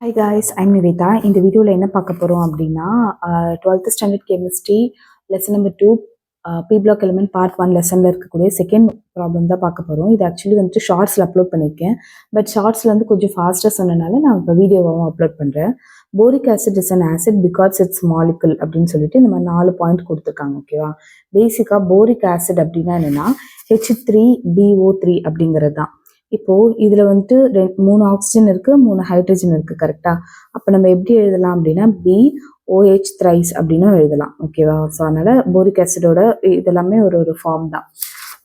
Hi guys, I'm Nivetha. இந்த வீடியோவில் என்ன பார்க்க போகிறோம் அப்படின்னா 12th standard chemistry lesson number 2 P block element part 1 லெசனில் இருக்கக்கூடிய செகண்ட் ப்ராப்ளம் தான் பார்க்க போகிறோம். இது ஆக்சுவலி வந்துட்டு ஷார்ட்ஸில் அப்லோட் பண்ணியிருக்கேன். பட் ஷார்ட்ஸில் வந்து கொஞ்சம் ஃபாஸ்ட்டாக சொன்னனால நான் இப்போ வீடியோவாகவும் அப்லோட் பண்ணுறேன். Boric acid is an acid because it's molecule அப்படின்னு சொல்லிட்டு இந்த மாதிரி 4 பாயிண்ட் கொடுத்துருக்காங்க. ஓகேவா? பேசிக்காக போரிக் ஆசிட் அப்படின்னா என்னென்னா H3BO3 அப்படிங்கிறது தான். இப்போ இதுல வந்துட்டு 3 ஆக்சிஜன் இருக்கு, 3 ஹைட்ரஜன் இருக்கு. கரெக்டா? அப்ப நம்ம எப்படி எழுதலாம் அப்படின்னா BOH thrice அப்படின்னு எழுதலாம். ஓகேவா? ஸோ அதனால போரிக் ஆசிடோட இதெல்லாமே ஒரு ஃபார்ம் தான்.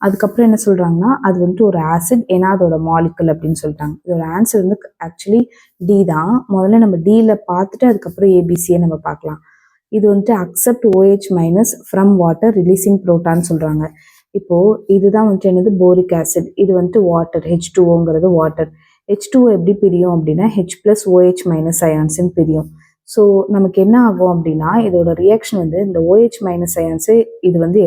அதுக்கப்புறம் என்ன சொல்றாங்கன்னா அது வந்துட்டு ஒரு ஆசிட், ஏன்னா அதோட மாலிகுல் அப்படின்னு சொல்லிட்டாங்க. இதோட ஆன்சர் வந்து ஆக்சுவலி டி தான். முதல்ல நம்ம டில பார்த்துட்டு அதுக்கப்புறம் ஏபிசியை நம்ம பார்க்கலாம். இது வந்துட்டு accept OH minus from water releasing புரோட்டான்னு சொல்றாங்க. இப்போ இதுதான் வந்துட்டு என்னது போரிக் ஆசிட். இது வந்துட்டு வாட்டர், H2Oங்கிறது வாட்டர். H2O எப்படி பிரியும் அப்படின்னா H+OH மைனஸ் அயான்ஸ்ன்னு பிரியும். ஸோ நமக்கு என்ன ஆகும் அப்படின்னா இதோட ரியாக்ஷன் வந்து இந்த OH மைனஸ் அயான்ஸு இது வந்து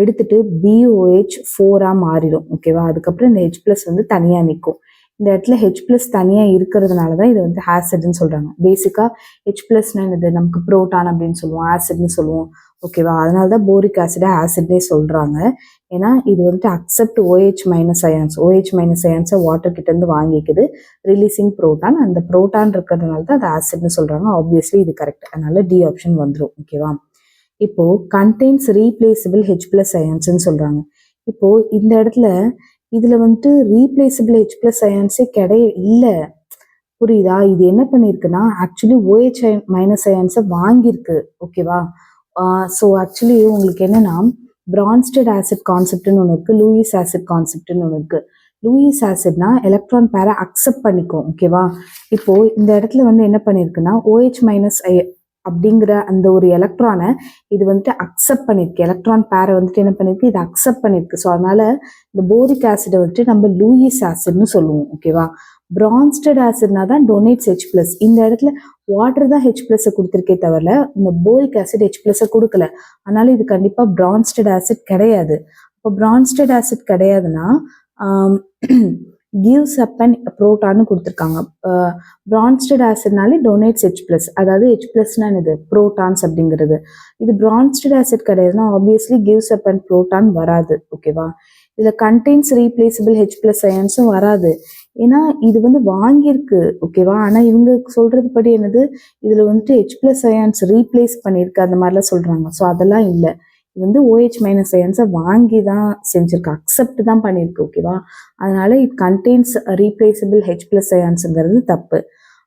எடுத்துட்டு BOH4 மாறிடும். ஓகேவா? அதுக்கப்புறம் இந்த H+ வந்து தனியாக நிற்கும். இந்த இடத்துல H+ தனியாக இருக்கிறதுனால தான் இது வந்து ஆசிட்னு சொல்கிறாங்க. பேசிக்காக H+னா என்னது, நமக்கு புரோட்டான் அப்படின்னு சொல்லுவோம், ஆசிட்னு சொல்லுவோம். ஓகேவா? அதனால தான் போரிக் ஆசிடை ஆசிட்னே சொல்கிறாங்க. ஏன்னா இது வந்துட்டு accept OH minus ions, OH minus அயான்ஸை வாட்டர் கிட்டேருந்து வாங்கிக்குது, ரிலீசிங் புரோட்டான். அந்த புரோட்டான் இருக்கிறதுனால தான் அது ஆசிட்னு சொல்கிறாங்க. ஆப்வியஸ்லி இது கரெக்ட். அதனால டி ஆப்ஷன் வந்துடும். ஓகேவா? இப்போ கண்டெய்ன்ஸ் ரீப்ளேசபிள் H+ அயான்ஸ்ன்னு சொல்கிறாங்க. இப்போ இந்த இடத்துல இதுல வந்துட்டு ரீப்ளேசபிள் H+ அயான்ஸே இல்லை. புரியுதா? இது என்ன பண்ணிருக்குன்னா ஆக்சுவலி OH மைனஸ் அயான்ஸை வாங்கியிருக்கு. ஓகேவா? ஸோ ஆக்சுவலி உங்களுக்கு என்னன்னா பிரான்ஸ்டட் ஆசிட் கான்செப்ட்னு ஒன்று இருக்கு, லூயிஸ் ஆசிட் கான்செப்ட்னு ஒன்று இருக்கு. லூயிஸ் ஆசிட்னா எலக்ட்ரான் பேரை அக்செப்ட் பண்ணிக்கும். ஓகேவா? இப்போ இந்த இடத்துல வந்து என்ன பண்ணிருக்குன்னா OH மைனஸ் அப்படிங்கிற அந்த ஒரு எலக்ட்ரானை இது வந்துட்டு அக்செப்ட் பண்ணிருக்கு. எலக்ட்ரான் பேரை வந்துட்டு என்ன பண்ணிருக்கு, இது அக்செப்ட் பண்ணிருக்கு. ஸோ அதனால இந்த போரிக் ஆசிடை வந்துட்டு நம்ம லூயிஸ் ஆசிட்னு சொல்லுவோம். ஓகேவா? பிரான்ஸ்டட் ஆசிட்னா தான் டொனேட்ஸ் H+. இந்த இடத்துல வாட்டர் தான் H+ கொடுத்துருக்கே தவிர இந்த போரிக் ஆசிட் H+ கொடுக்கல. அதனால இது கண்டிப்பா பிரான்ஸ்டட் ஆசிட் கிடையாது. இப்போ பிரான்ஸ்டட் ஆசிட் கிடையாதுன்னா gives up an புரோட்டான்னு கொடுத்துருக்காங்க. பிரான்ஸ்டட் ஆசிட்னாலே டொனேட்ஸ் H+, அதாவது H+னா இது புரோட்டான்ஸ் அப்படிங்கிறது. இது பிரான்ஸ்டட் ஆசிட் கிடையாதுன்னா obviously gives up an proton வராது. ஓகேவா? இதுல கண்டெய்ன்ஸ் ரீப்ளேசபிள் H+ அயான்ஸும் வராது. ஏன்னா இது வந்து வாங்கியிருக்கு. ஓகேவா? ஆனா இவங்க சொல்றது படி என்னது, இதுல வந்துட்டு H+ அயான்ஸ் ரீப்ளேஸ் பண்ணியிருக்கு அந்த மாதிரிலாம் சொல்றாங்க. ஸோ அதெல்லாம் இல்லை. இது வந்து OH மைனஸ் அயான்ஸை வாங்கி தான் செஞ்சிருக்கு, அக்செப்ட் தான் பண்ணியிருக்கு. ஓகேவா? அதனால இட் கண்டெய்ன்ஸ் ரீப்ளேசபிள் H+ அயான்ஸுங்கிறது தப்பு.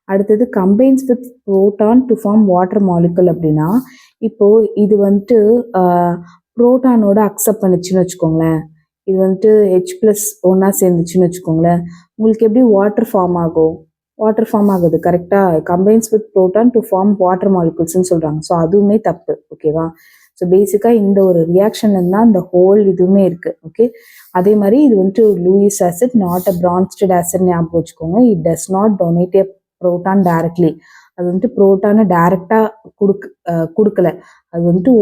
அடுத்தது combines with proton to form water molecule அப்படின்னா இப்போ இது வந்துட்டு புரோட்டானோட அக்செப்ட் பண்ணிச்சுன்னு வச்சுக்கோங்களேன். இது வந்துட்டு H+ ஒன்னா சேர்ந்துச்சுன்னு வச்சுக்கோங்களேன். உங்களுக்கு எப்படி வாட்டர் ஃபார்ம் ஆகும்? வாட்டர் ஃபார்ம் ஆகுது. கரெக்டா? Combines with proton to form water மாலிகுல்ஸ்ன்னு சொல்றாங்க. ஸோ அதுவுமே தப்பு. ஓகேவா? ஸோ பேசிக்காக இந்த ஒரு ரியாக்ஷன்ல தான் இந்த ஹோல் இதுவுமே இருக்கு. ஓகே, அதே மாதிரி இது வந்துட்டு Lewis acid, not a Bronsted acid ஞாபகம் வச்சுக்கோங்க. It does not donate a proton directly. அது வந்துட்டு புரோட்டானை டைரக்டா கொடுக்கல. அது வந்துட்டு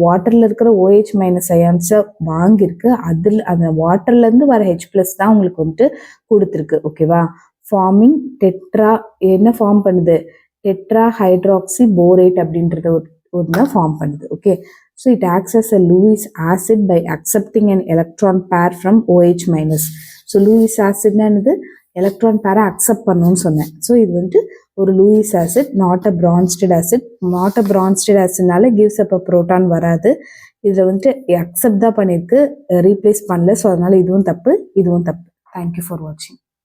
வாட்டர்ல இருக்கிற OH மைனஸ் அயான்ஸை வாங்கியிருக்கு. அந்த வாட்டர்ல இருந்து வர H+ தான் உங்களுக்கு வந்துட்டு கொடுத்துருக்கு. ஓகேவா? ஃபார்மிங் டெட்ரா, என்ன ஃபார்ம் பண்ணுது, டெட்ரா ஹைட்ராக்சி போரேட் அப்படின்றது ஒன்று ஃபார்ம் பண்ணுது. Okay, so it acts as a Lewis acid by accepting an electron pair from OH minus. So Lewis ஆசிட்னா என்னது, எலக்ட்ரான் பேரை அக்செப்ட் பண்ணணும்னு சொன்னேன். ஸோ இது வந்துட்டு ஒரு Lewis acid, not a Bronsted acid. Not a Bronsted ஆசிட்னால கிவ்ஸ் அப் அ புரோட்டான் வராது. இதில் வந்துட்டு அக்செப்ட் தான் பண்ணியிருக்கு, ரீப்ளேஸ் பண்ணல. ஸோ அதனால இதுவும் தப்பு, இதுவும் தப்பு. தேங்க்யூ ஃபார் வாட்சிங்.